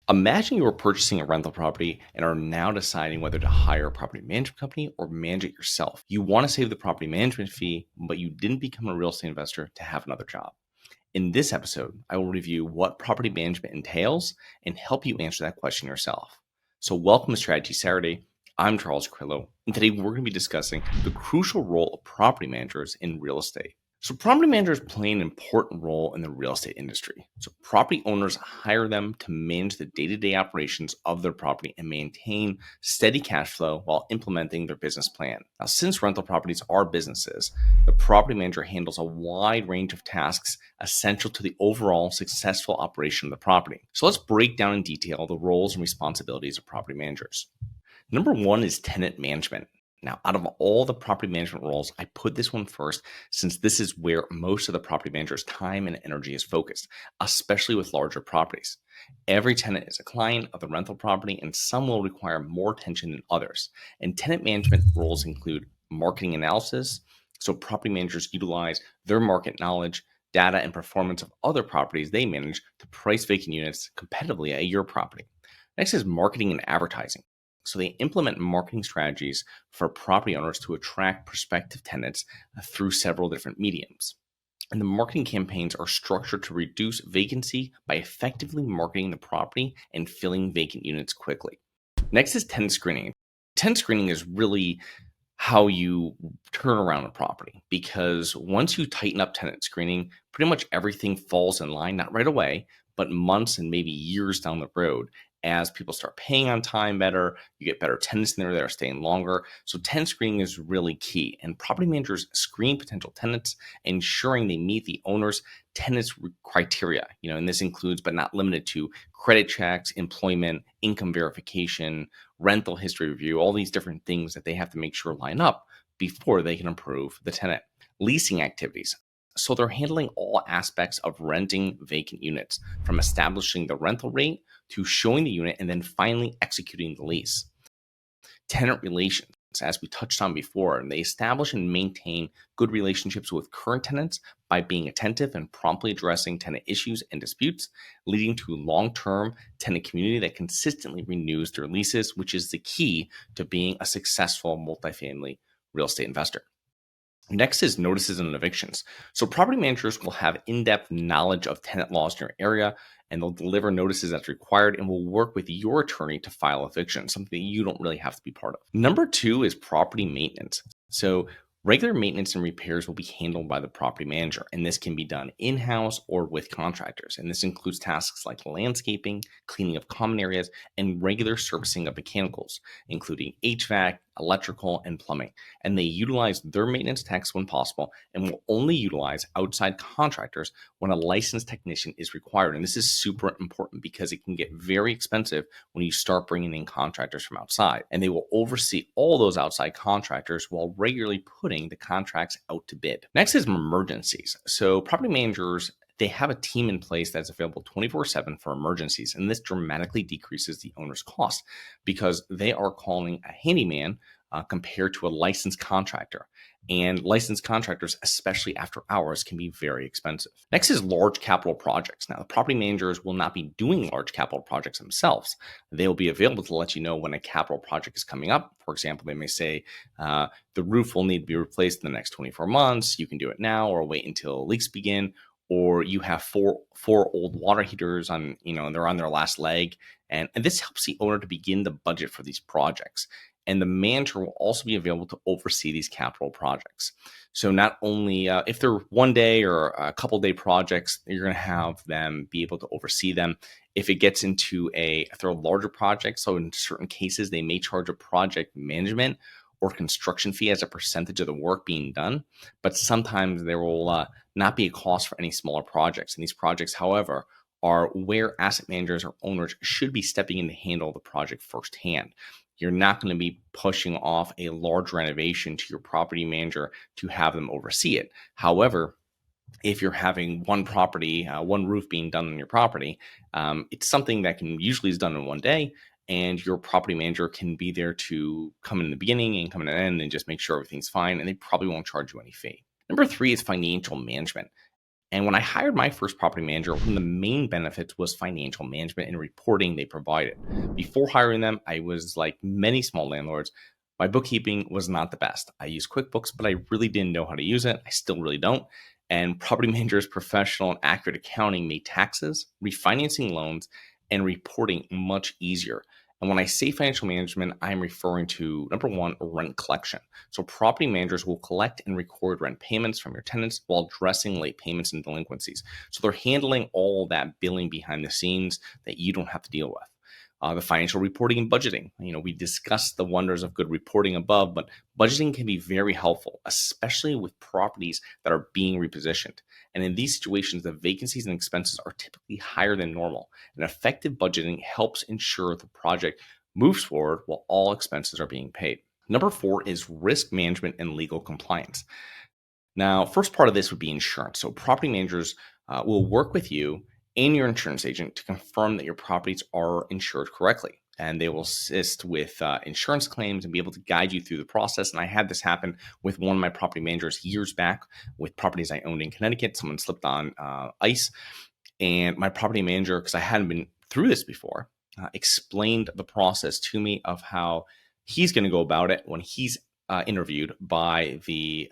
Imagine you are purchasing a rental property and are now deciding whether to hire a property management company or manage it yourself. You want to save the property management fee, but you didn't become a real estate investor to have another job. In this episode, I will review what property management entails and help you answer that question yourself. So, welcome to Strategy Saturday. I'm Charles Carillo, and today we're going to be discussing the crucial role of property managers in real estate. So property managers play an important role in the real estate industry. So property owners hire them to manage the day-to-day operations of their property and maintain steady cash flow while implementing their business plan. Now, since rental properties are businesses, the property manager handles a wide range of tasks essential to the overall successful operation of the property. So let's break down in detail the roles and responsibilities of property managers. Number one is tenant management. Now, out of all the property management roles, I put this one first since this is where most of the property manager's time and energy is focused, especially with larger properties. Every tenant is a client of the rental property, and some will require more attention than others. And tenant management roles include marketing analysis. So property managers utilize their market knowledge, data, and performance of other properties they manage to price vacant units competitively at your property. Next is marketing and advertising. So they implement marketing strategies for property owners to attract prospective tenants through several different mediums. And the marketing campaigns are structured to reduce vacancy by effectively marketing the property and filling vacant units quickly. Next is tenant screening. Tenant screening is really how you turn around a property, because once you tighten up tenant screening, pretty much everything falls in line, not right away, but months and maybe years down the road. As people start paying on time better, you get better tenants in there that are staying longer. So tenant screening is really key. And property managers screen potential tenants, ensuring they meet the owner's tenants criteria. And this includes, but not limited to, credit checks, employment, income verification, rental history review, all these different things that they have to make sure line up before they can approve the tenant. Leasing activities. So they're handling all aspects of renting vacant units, from establishing the rental rate to showing the unit and then finally executing the lease. Tenant relations, as we touched on before, and they establish and maintain good relationships with current tenants by being attentive and promptly addressing tenant issues and disputes, leading to long-term tenant community that consistently renews their leases, which is the key to being a successful multifamily real estate investor. Next is notices and evictions. So property managers will have in-depth knowledge of tenant laws in your area, and they'll deliver notices as required and will work with your attorney to file eviction, something that you don't really have to be part of. Number two is property maintenance. So regular maintenance and repairs will be handled by the property manager, and this can be done in-house or with contractors. And this includes tasks like landscaping, cleaning of common areas, and regular servicing of mechanicals, including HVAC, electrical, and plumbing. And they utilize their maintenance techs when possible and will only utilize outside contractors when a licensed technician is required. And this is super important because it can get very expensive when you start bringing in contractors from outside. And they will oversee all those outside contractors while regularly putting the contracts out to bid. Next is emergencies. So property managers, they have a team in place that's available 24/7 for emergencies, and this dramatically decreases the owner's cost because they are calling a handyman compared to a licensed contractor. And licensed contractors, especially after hours, can be very expensive. Next is large capital projects. Now, the property managers will not be doing large capital projects themselves. They will be available to let you know when a capital project is coming up. For example, they may say the roof will need to be replaced in the next 24 months. You can do it now or wait until leaks begin. Or you have four old water heaters on, they're on their last leg. And this helps the owner to begin the budget for these projects. And the manager will also be available to oversee these capital projects. So not only if they're one day or a couple day projects, you're going to have them be able to oversee them. If it gets into if they're larger projects, so in certain cases, they may charge a project management or construction fee as a percentage of the work being done. But sometimes there will not be a cost for any smaller projects. And these projects, however, are where asset managers or owners should be stepping in to handle the project firsthand. You're not going to be pushing off a large renovation to your property manager to have them oversee it. However, if you're having one property, one roof being done on your property, it's something that can usually is done in one day. And your property manager can be there to come in the beginning and come in the end and just make sure everything's fine. And they probably won't charge you any fee. Number three is financial management. And when I hired my first property manager, one of the main benefits was financial management and reporting they provided. Before hiring them, I was like many small landlords. My bookkeeping was not the best. I used QuickBooks, but I really didn't know how to use it. I still really don't. And property managers' professional and accurate accounting made taxes, refinancing loans, and reporting much easier. And when I say financial management, I'm referring to number one, rent collection. So property managers will collect and record rent payments from your tenants while addressing late payments and delinquencies. So they're handling all that billing behind the scenes that you don't have to deal with. The financial reporting and budgeting. We discussed the wonders of good reporting above, but budgeting can be very helpful, especially with properties that are being repositioned. And in these situations, the vacancies and expenses are typically higher than normal. And effective budgeting helps ensure the project moves forward while all expenses are being paid. Number four is risk management and legal compliance. Now, first part of this would be insurance. So, property managers will work with you and your insurance agent to confirm that your properties are insured correctly. And they will assist with insurance claims and be able to guide you through the process. And I had this happen with one of my property managers years back with properties I owned in Connecticut. Someone slipped on ice, and my property manager, because I hadn't been through this before, explained the process to me of how he's going to go about it when he's interviewed by the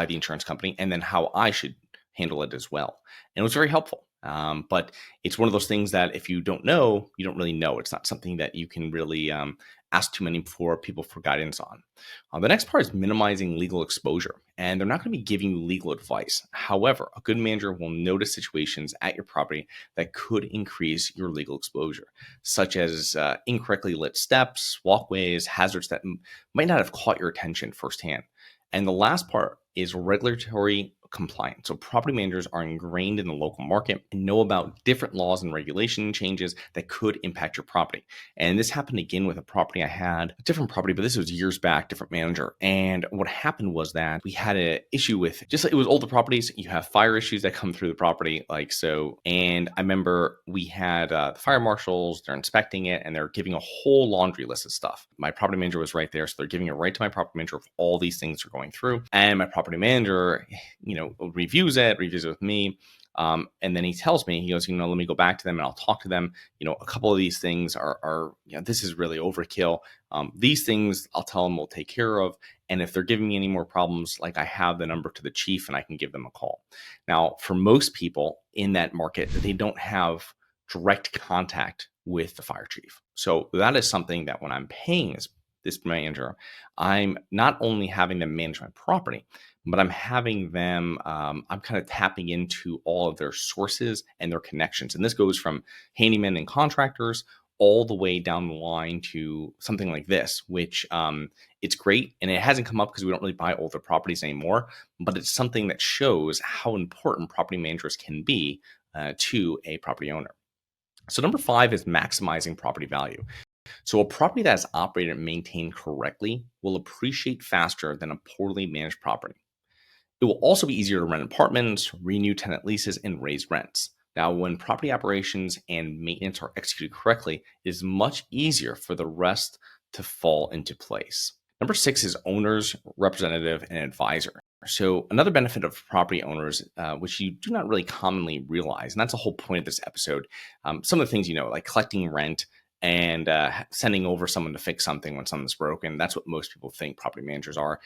insurance company, and then how I should handle it as well. And it was very helpful. But it's one of those things that if you don't know, you don't really know. It's not something that you can really ask too many people for guidance on. The next part is minimizing legal exposure. And they're not going to be giving you legal advice. However, a good manager will notice situations at your property that could increase your legal exposure, such as incorrectly lit steps, walkways, hazards that might not have caught your attention firsthand. And the last part is regulatory compliance. So property managers are ingrained in the local market and know about different laws and regulation changes that could impact your property. And this happened again with a property I had, a different property, but this was years back, different manager. And what happened was that we had an issue with just like it was older properties. You have fire issues that come through the property, like so. And I remember we had the fire marshals, they're inspecting it and they're giving a whole laundry list of stuff. My property manager was right there. So they're giving it right to my property manager of all these things are going through. And my property manager, reviews it with me. And then he tells me, he goes, let me go back to them and I'll talk to them. A couple of these things are this is really overkill. These things I'll tell them we'll take care of. And if they're giving me any more problems, like I have the number to the chief and I can give them a call. Now, for most people in that market, they don't have direct contact with the fire chief. So that is something that when I'm paying this manager, I'm not only having them manage my property, but I'm having them, I'm kind of tapping into all of their sources and their connections. And this goes from handymen and contractors all the way down the line to something like this, which it's great. And it hasn't come up because we don't really buy older properties anymore, but it's something that shows how important property managers can be to a property owner. So number 5 is maximizing property value. So a property that is operated and maintained correctly will appreciate faster than a poorly managed property. It will also be easier to rent apartments, renew tenant leases, and raise rents. Now, when property operations and maintenance are executed correctly, it is much easier for the rest to fall into place. Number 6 is owners, representative, and advisor. So another benefit of property owners, which you do not really commonly realize, and that's the whole point of this episode, some of the things like collecting rent, and sending over someone to fix something when something's broken. That's what most people think property managers are.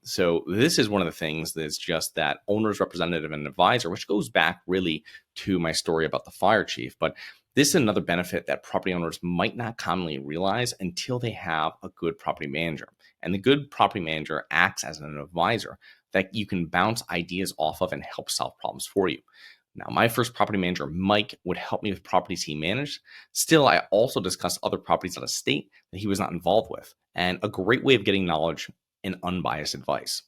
So this is one of the things that's just that owner's representative and advisor, which goes back really to my story about the fire chief. But this is another benefit that property owners might not commonly realize until they have a good property manager. And the good property manager acts as an advisor that you can bounce ideas off of and help solve problems for you. Now, my first property manager, Mike, would help me with properties he managed. Still, I also discussed other properties out of state that he was not involved with, and a great way of getting knowledge and unbiased advice.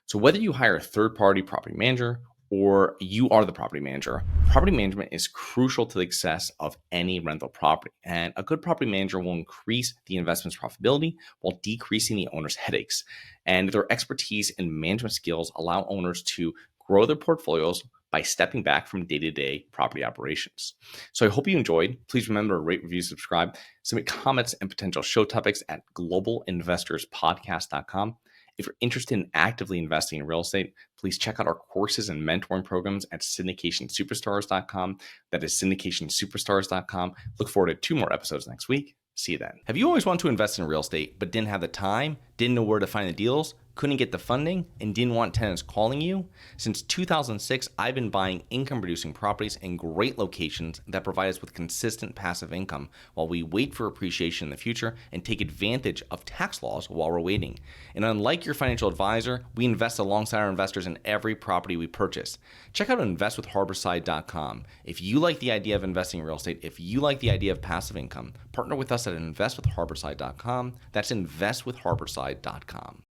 So whether you hire a third-party property manager or you are the property manager, property management is crucial to the success of any rental property. And a good property manager will increase the investment's profitability while decreasing the owner's headaches. And their expertise and management skills allow owners to grow their portfolios by stepping back from day-to-day property operations. So I hope you enjoyed. Please remember to rate, review, subscribe, submit comments and potential show topics at globalinvestorspodcast.com. If you're interested in actively investing in real estate, please check out our courses and mentoring programs at syndicationsuperstars.com. That is syndicationsuperstars.com. Look forward to 2 more episodes next week. See you then. Have you always wanted to invest in real estate but didn't have the time, didn't know where to find the deals, couldn't get the funding, and didn't want tenants calling you? Since 2006, I've been buying income-producing properties in great locations that provide us with consistent passive income while we wait for appreciation in the future and take advantage of tax laws while we're waiting. And unlike your financial advisor, we invest alongside our investors in every property we purchase. Check out investwithharborside.com. If you like the idea of investing in real estate, if you like the idea of passive income, partner with us at investwithharborside.com. That's investwithharborside.com.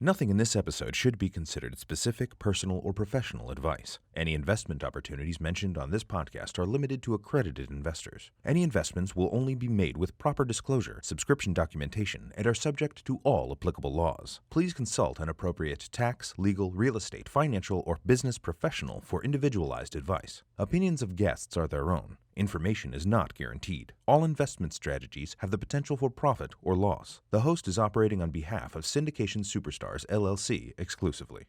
Nothing in this episode should be considered specific, personal, or professional advice. Any investment opportunities mentioned on this podcast are limited to accredited investors. Any investments will only be made with proper disclosure, subscription documentation, and are subject to all applicable laws. Please consult an appropriate tax, legal, real estate, financial, or business professional for individualized advice. Opinions of guests are their own. Information is not guaranteed. All investment strategies have the potential for profit or loss. The host is operating on behalf of Syndication Superstars, LLC exclusively.